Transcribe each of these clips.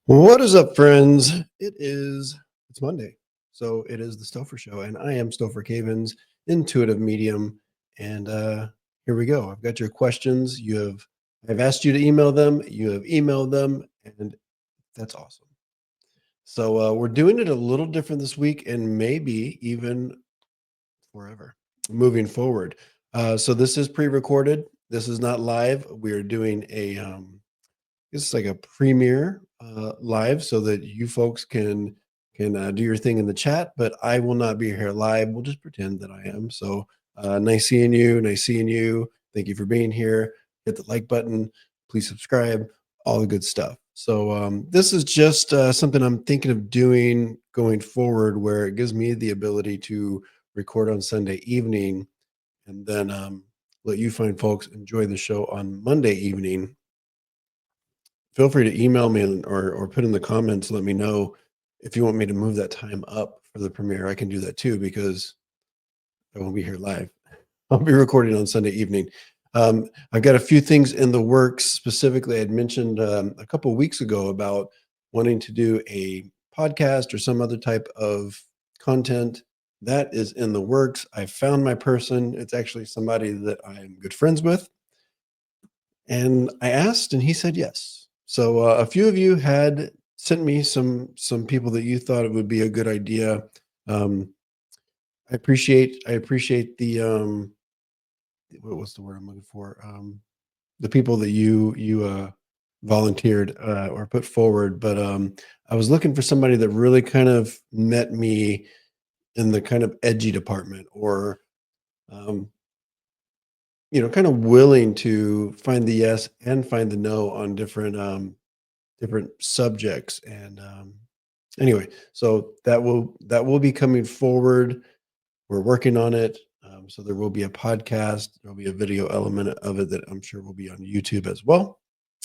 What is up, friends? It's Monday. So it is the Stopher Show, and I am Stopher Cavins, intuitive medium. And here we go. I've got your questions. I've asked you to email them, you have emailed them, and that's awesome. So we're doing it a little different this week and maybe even forever moving forward. So this is pre-recorded. This is not live. We are doing this is like a premiere live so that you folks can do your thing in the chat, but I will not be here live. We'll just pretend that I am. So nice seeing you. Nice seeing you. Thank you for being here. Hit the like button. Please subscribe. All the good stuff. So this is just something I'm thinking of doing going forward, where it gives me the ability to record on Sunday evening and then let you fine folks enjoy the show on Monday evening. Feel free to email me or put in the comments, let me know if you want me to move that time up for the premiere. I can do that too, because I won't be here live. I'll be recording on Sunday evening. I've got a few things in the works. Specifically, I'd mentioned a couple of weeks ago about wanting to do a podcast or some other type of content. That is in the works. I found my person. It's actually somebody that I'm good friends with. And I asked, and he said yes. So a few of you had sent me some people that you thought it would be a good idea. I appreciate the what was the word I'm looking for? The people that you volunteered or put forward. But I was looking for somebody that really kind of met me in the kind of edgy department, or um, kind of willing to find the yes and find the no on different subjects. And anyway, so that will be coming forward. We're working on it. So there will be a podcast. There'll be a video element of it that I'm sure will be on YouTube as well.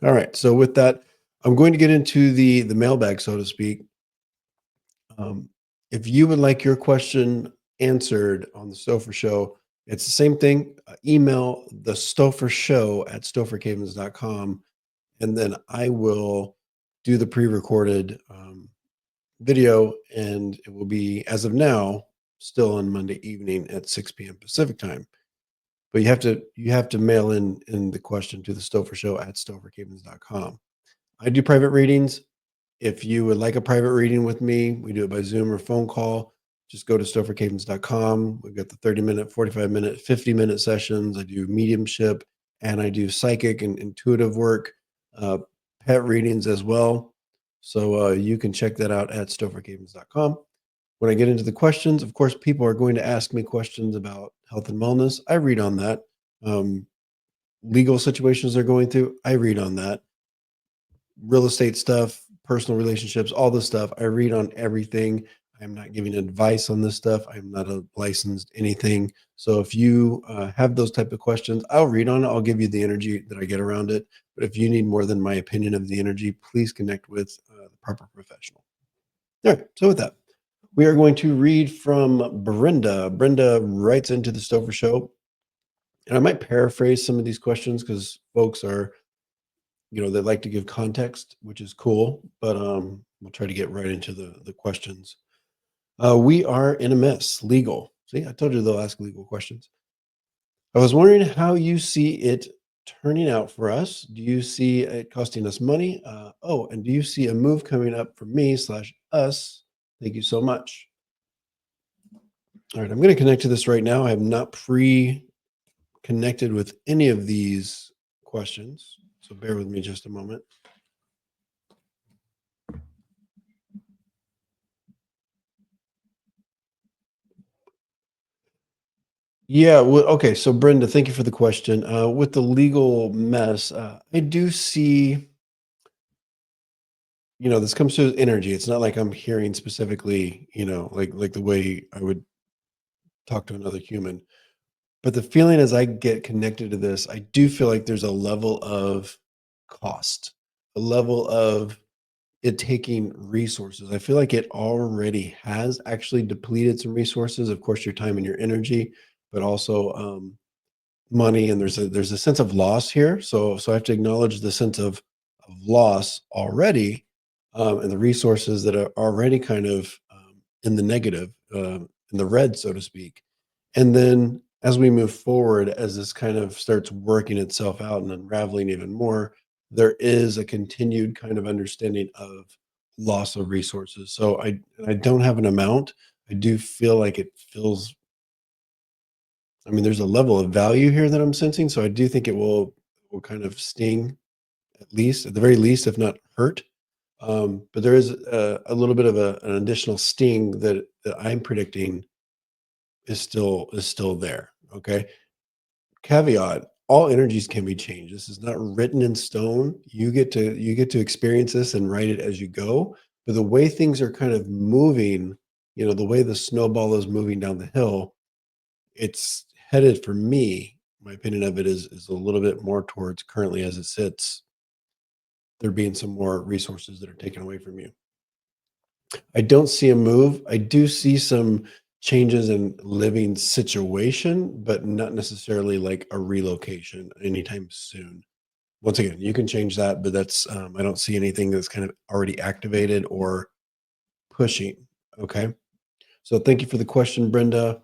All right. So with that, I'm going to get into the mailbag, so to speak. If you would like your question answered on the Stopher Show, it's the same thing. Email the Stopher Show at stophercavins.com, and then I will do the pre-recorded video, and it will be, as of now, still on Monday evening at 6 p.m. Pacific time. But you have to mail in the question to the Stopher Show at stophercavins.com. I do private readings. If you would like a private reading with me, we do it by Zoom or phone call. Just go to stophercavins.com. We've got the 30-minute, 45-minute, 50-minute sessions. I do mediumship, and I do psychic and intuitive work, pet readings as well. So you can check that out at stophercavins.com. When I get into the questions, of course, people are going to ask me questions about health and wellness. I read on that. Legal situations they're going through, I read on that. Real estate stuff, personal relationships, all this stuff, I read on everything. I'm not giving advice on this stuff. I'm not a licensed anything. So if you have those type of questions, I'll read on it. I'll give you the energy that I get around it. But if you need more than my opinion of the energy, please connect with the proper professional. All right. So with that, we are going to read from Brenda. Brenda writes into the Stopher Show. And I might paraphrase some of these questions because folks are, they like to give context, which is cool. But we'll try to get right into the questions. We are in a mess. Legal. See, I told you they'll ask legal questions. I was wondering how you see it turning out for us. Do you see it costing us money? And do you see a move coming up for me/us? Thank you so much. All right, I'm going to connect to this right now. I have not pre-connected with any of these questions, so bear with me just a moment. Yeah, well, okay. So Brenda, thank you for the question. With the legal mess, I do see, this comes to energy. It's not like I'm hearing specifically, like the way I would talk to another human. But the feeling as I get connected to this, I do feel like there's a level of cost, a level of it taking resources. I feel like it already has actually depleted some resources. Of course, your time and your energy, but also money. And there's a sense of loss here. So I have to acknowledge the sense of loss already. and the resources that are already kind of in the negative, in the red, so to speak. And then as we move forward, as this kind of starts working itself out and unraveling even more, there is a continued kind of understanding of loss of resources. So I don't have an amount. I do feel like it feels, I mean, there's a level of value here that I'm sensing. So I do think it will kind of sting, at least, at the very least, if not hurt. But there is a little bit of an additional sting that I'm predicting is still there. Okay. Caveat: all energies can be changed. This is not written in stone. You get to experience this and write it as you go. But the way things are kind of moving, the way the snowball is moving down the hill, it's headed, for me, my opinion of it is a little bit more towards, currently as it sits, there being some more resources that are taken away from you. I don't see a move. I do see some changes in living situation, but not necessarily like a relocation anytime soon. Once again, you can change that, but that's I don't see anything that's kind of already activated or pushing. Okay. So thank you for the question, Brenda.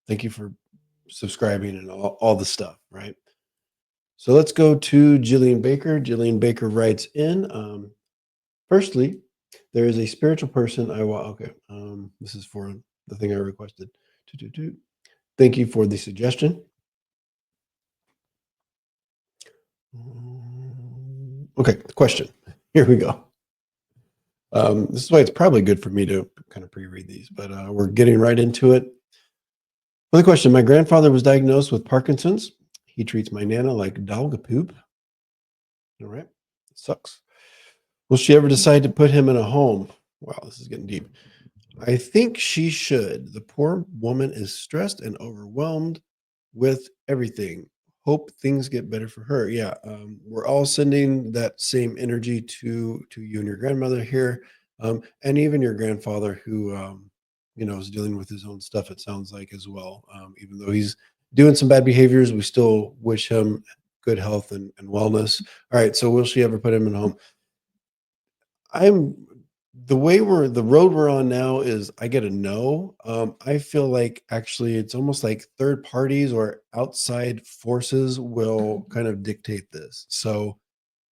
Thank you for subscribing and all the stuff, right? So let's go to Jillian Baker. Jillian Baker writes in. Firstly, there is a spiritual person I want. Okay, this is for the thing I requested. Toot, toot, toot. Thank you for the suggestion. Okay, the question. Here we go. This is why it's probably good for me to kind of pre-read these, but we're getting right into it. Well, the question: my grandfather was diagnosed with Parkinson's. He treats my nana like dog poop. All right, it sucks. Will she ever decide to put him in a home? Wow, this is getting deep. I think she should. The poor woman is stressed and overwhelmed with everything. Hope things get better for her. Yeah, we're all sending that same energy to you and your grandmother here, and even your grandfather, who is dealing with his own stuff. It sounds like as well. Even though he's doing some bad behaviors, we still wish him good health and wellness. All right. So will she ever put him in a home? I'm the road we're on now is, I get a no. I feel like actually it's almost like third parties or outside forces will kind of dictate this. So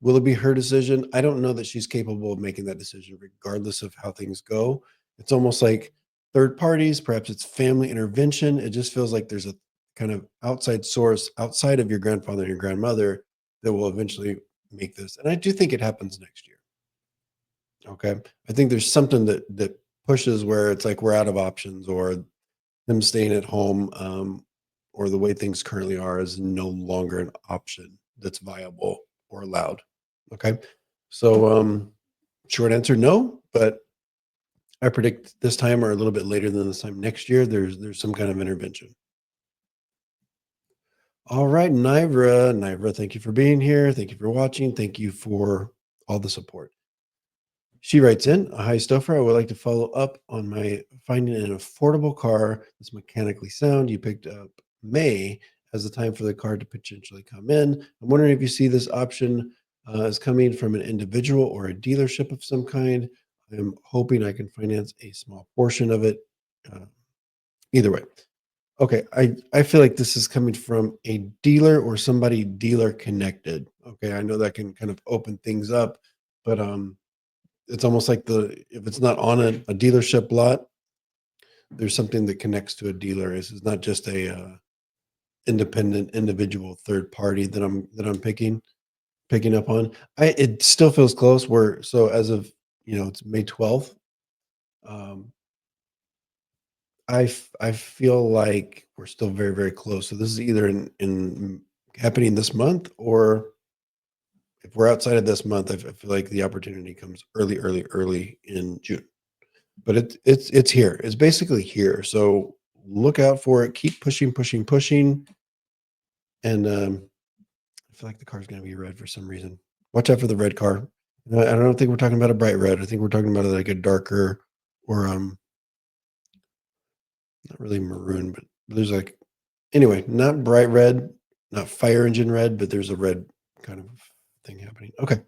will it be her decision? I don't know that she's capable of making that decision, regardless of how things go. It's almost like third parties, perhaps it's family intervention. It just feels like there's a kind of outside source outside of your grandfather and your grandmother that will eventually make this. And I do think it happens next year. Okay. I think there's something that pushes where it's like we're out of options, or them staying at home, or the way things currently are is no longer an option that's viable or allowed. Okay. So short answer, no, but I predict this time, or a little bit later than this time next year, there's some kind of intervention. All right, Nivra. Nivra, thank you for being here. Thank you for watching. Thank you for all the support. She writes in, "Hi, Stopher. I would like to follow up on my finding an affordable car that's mechanically sound. You picked up May as the time for the car to potentially come in. I'm wondering if you see this option as coming from an individual or a dealership of some kind. I'm hoping I can finance a small portion of it. Uh, Either way." Okay, I feel like this is coming from a dealer or somebody dealer connected. Okay, I know that can kind of open things up, but it's almost like if it's not on a dealership lot, there's something that connects to a dealer. It's not just a independent individual third party that I'm picking up on. It still feels close. So as of, it's May 12th. Um, I feel like we're still very, very close. So this is either in happening this month, or if we're outside of this month, I feel like the opportunity comes early, early, early in June. But it's here. It's basically here. So look out for it. Keep pushing, pushing, pushing. And I feel like the car's going to be red for some reason. Watch out for the red car. I don't think we're talking about a bright red. I think we're talking about like a darker, or not really maroon, but there's like, anyway, not bright red, not fire engine red, but there's a red kind of thing happening. Okay.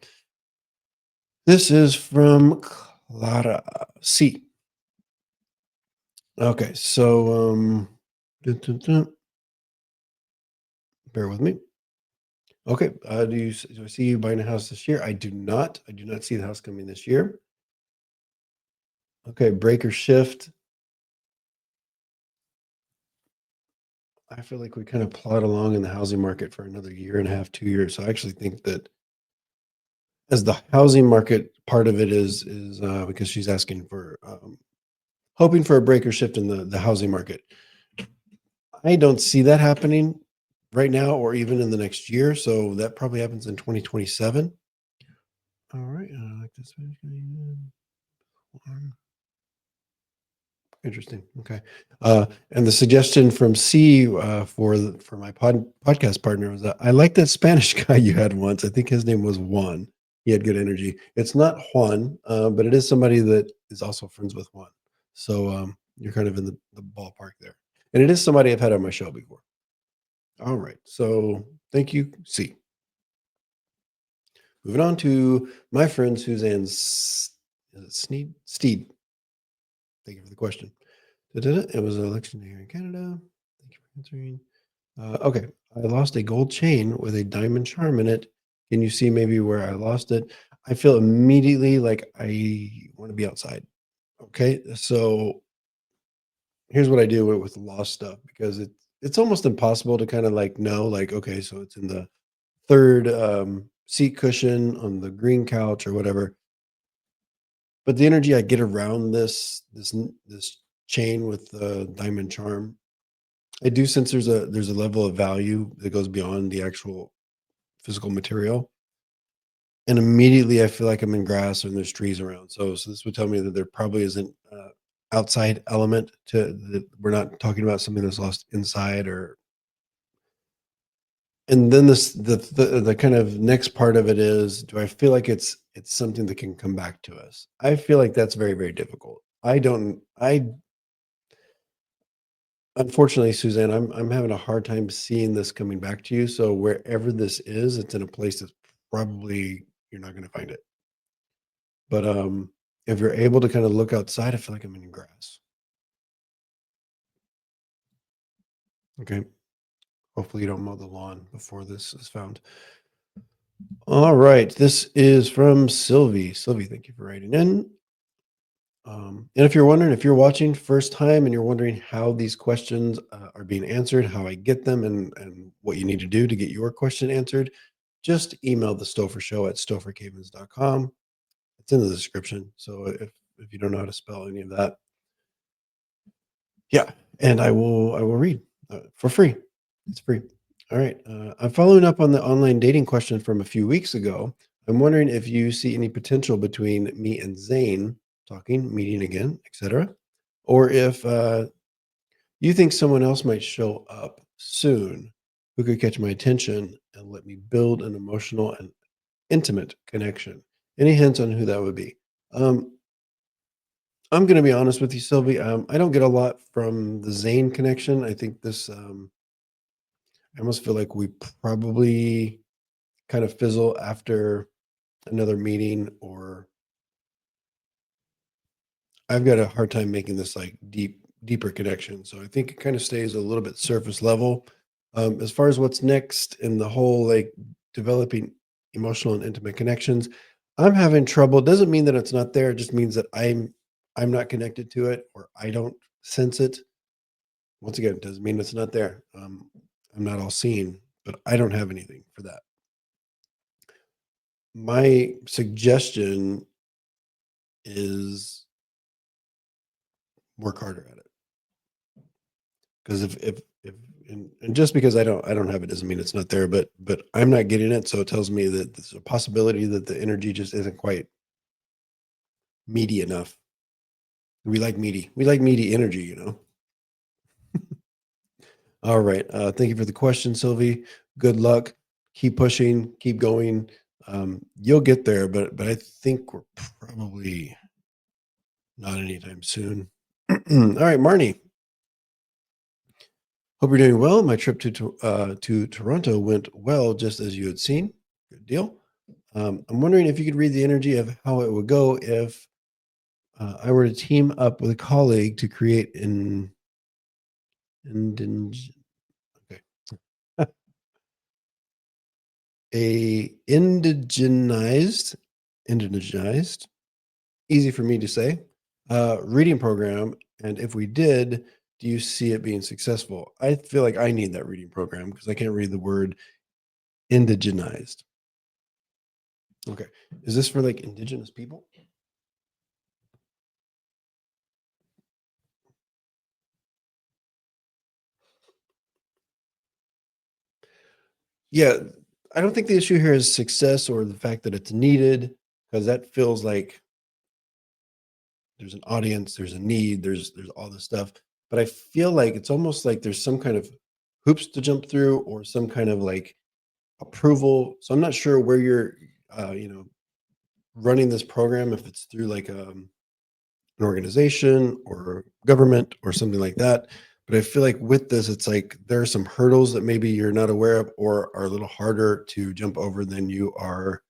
This is from Clara C. Okay, so dun, dun, dun, bear with me. Okay, do I see you buying a house this year? I do not. I do not see the house coming this year. Okay, break or shift. I feel like we kind of plod along in the housing market for another year and a half, 2 years. So I actually think that as the housing market part of it is because she's asking for hoping for a break or shift in the housing market. I don't see that happening right now or even in the next year. So that probably happens in 2027. All right. I like this. Interesting. Okay. And the suggestion from C for my podcast partner was that I like that Spanish guy you had once. I think his name was Juan. He had good energy. It's not Juan, but it is somebody that is also friends with Juan. So you're kind of in the ballpark there. And it is somebody I've had on my show before. All right. So thank you, C. Moving on to my friend Suzanne Sneed. Steed. Thank you for the question. Da-da-da. It was an election here in Canada. Thank you for answering. Okay. I lost a gold chain with a diamond charm in it. Can you see maybe where I lost it? I feel immediately like I want to be outside. Okay. So here's what I do with lost stuff because it's almost impossible to kind of like know, like, okay, so it's in the third seat cushion on the green couch or whatever. But the energy I get around this chain with the diamond charm, I do sense there's a level of value that goes beyond the actual physical material. And immediately I feel like I'm in grass and there's trees around. So this would tell me that there probably isn't outside element to that. We're not talking about something that's lost inside or. And then the kind of next part of it is, do I feel like it's something that can come back to us? I feel like that's very, very difficult. I unfortunately, Suzanne, I'm having a hard time seeing this coming back to you. So wherever this is, it's in a place that's probably you're not going to find it. But if you're able to kind of look outside, I feel like I'm in grass. Okay. Hopefully you don't mow the lawn before this is found. All right. This is from Sylvie. Sylvie, thank you for writing in. And if you're wondering, if you're watching first time and you're wondering how these questions are being answered, how I get them, and what you need to do to get your question answered, just email the Stopher Show at stophercavins.com. It's in the description. So if you don't know how to spell any of that, yeah, and I will read for free. It's free. All right. I'm following up on the online dating question from a few weeks ago. I'm wondering if you see any potential between me and Zane talking, meeting again, etc., or if you think someone else might show up soon who could catch my attention and let me build an emotional and intimate connection. Any hints on who that would be? Um, I'm going to be honest with you, Sylvie. I don't get a lot from the Zane connection. I think this. I almost feel like we probably kind of fizzle after another meeting, or I've got a hard time making this like deeper connection. So I think it kind of stays a little bit surface level. As far as what's next in the whole like developing emotional and intimate connections, I'm having trouble. Doesn't mean that it's not there. It just means that I'm not connected to it or I don't sense it. Once again, it doesn't mean it's not there. I'm not all seeing, but I don't have anything for that. My suggestion is work harder at it. Because if and just because I don't have it doesn't mean it's not there, but I'm not getting it. So it tells me that there's a possibility that the energy just isn't quite meaty enough. We like meaty. We like meaty energy. All right. Thank you for the question, Sylvie. Good luck. Keep pushing. Keep going. You'll get there, but I think we're probably not anytime soon. All right, Marnie. Hope you're doing well. My trip to Toronto went well, just as you had seen. Good deal. I'm wondering if you could read the energy of how it would go if I were to team up with a colleague to create an indig- okay, a indigenized, easy for me to say, reading program. And if we did, do you see it being successful? I feel like I need that reading program because I can't read the word indigenized. Okay. Is this for like indigenous people? Yeah. I don't think the issue here is success or the fact that it's needed, because that feels like there's an audience, there's a need, there's all this stuff. But I feel like it's almost like there's some kind of hoops to jump through or some kind of like approval. So I'm not sure where you're, running this program, if it's through like an organization or government or something like that. But I feel like with this, it's like there are some hurdles that maybe you're not aware of or are a little harder to jump over than you are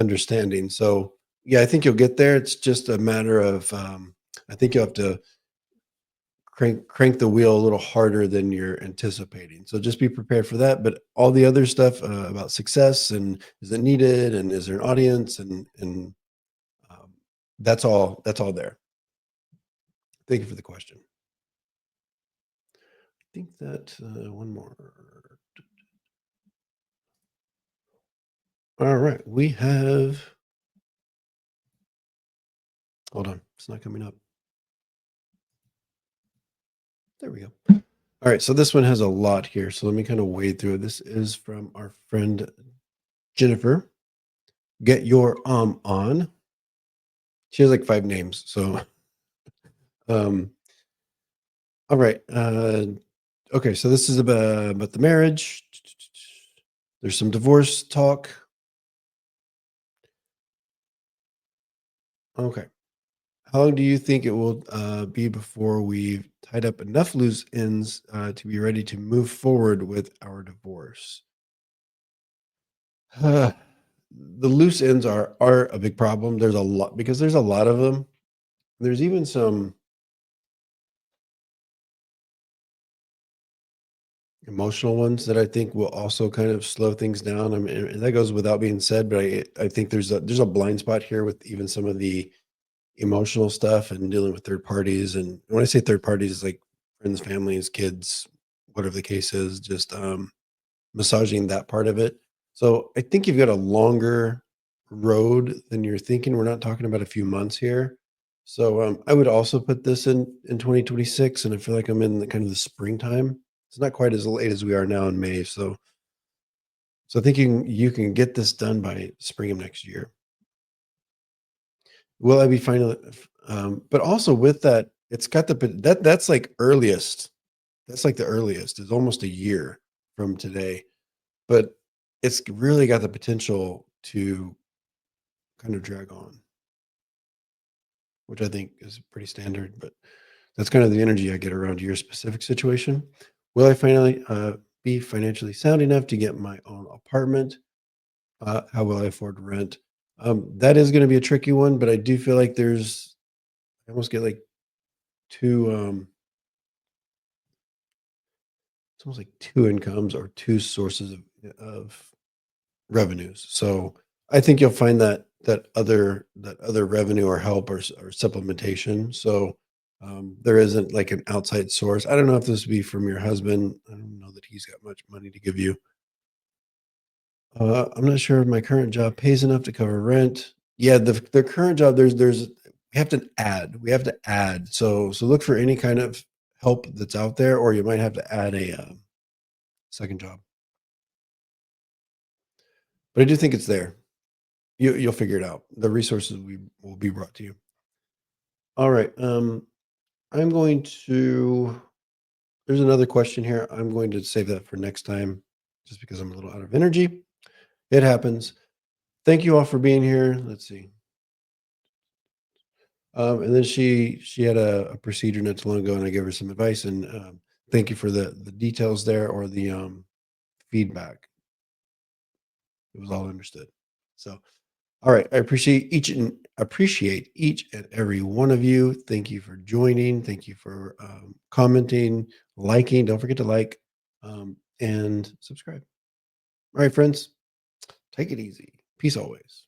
understanding. So yeah, I think you'll get there. It's just a matter of I think you'll have to crank the wheel a little harder than you're anticipating. So just be prepared for that. But all the other stuff about success and is it needed and is there an audience and um, that's all there. Thank you for the question. I think that one more. All right, we have. Hold on, it's not coming up. There we go. All right, so this one has a lot here. So let me kind of wade through it. This is from our friend Jennifer. Get your on. She has like 5 names. So um all right. Okay, so this is about the marriage. There's some divorce talk. Okay. How long do you think it will be before we've tied up enough loose ends to be ready to move forward with our divorce? Uh, the loose ends are a big problem. There's a lot because there's a lot of them. There's even some emotional ones that I think will also kind of slow things down. I mean, and that goes without being said, but I think there's a blind spot here with even some of the emotional stuff and dealing with third parties. And when I say third parties, like friends, families, kids, whatever the case is, just massaging that part of it. So I think you've got a longer road than you're thinking. We're not talking about a few months here. So I would also put this in 2026, and I feel like I'm in the kind of the springtime. It's not quite as late as we are now in May. So I think you can get this done by spring of next year. Will I be finally? But also with that, it's got that's like earliest. That's like the earliest. It's almost a year from today, but it's really got the potential to kind of drag on, which I think is pretty standard. But that's kind of the energy I get around your specific situation. Will I finally be financially sound enough to get my own apartment? How will I afford rent? That is going to be a tricky one, but I do feel like I almost get like two it's almost like two incomes or two sources of revenues. So I think you'll find that other revenue or help or supplementation. So there isn't like an outside source. I don't know if this would be from your husband. I don't know that he's got much money to give you. I'm not sure if my current job pays enough to cover rent. Yeah, the current job we have to add. So look for any kind of help that's out there, or you might have to add a second job. But I do think it's there. You'll figure it out. The resources will be brought to you. All right. I'm going to. There's another question here. I'm going to save that for next time, just because I'm a little out of energy. It happens. Thank you all for being here. Let's see. And then she had a procedure not too long ago, and I gave her some advice. And thank you for the details there or the feedback. It was all understood. So, all right. I appreciate each and every one of you. Thank you for joining. Thank you for commenting, liking. Don't forget to like and subscribe. All right, friends, take it easy. Peace always.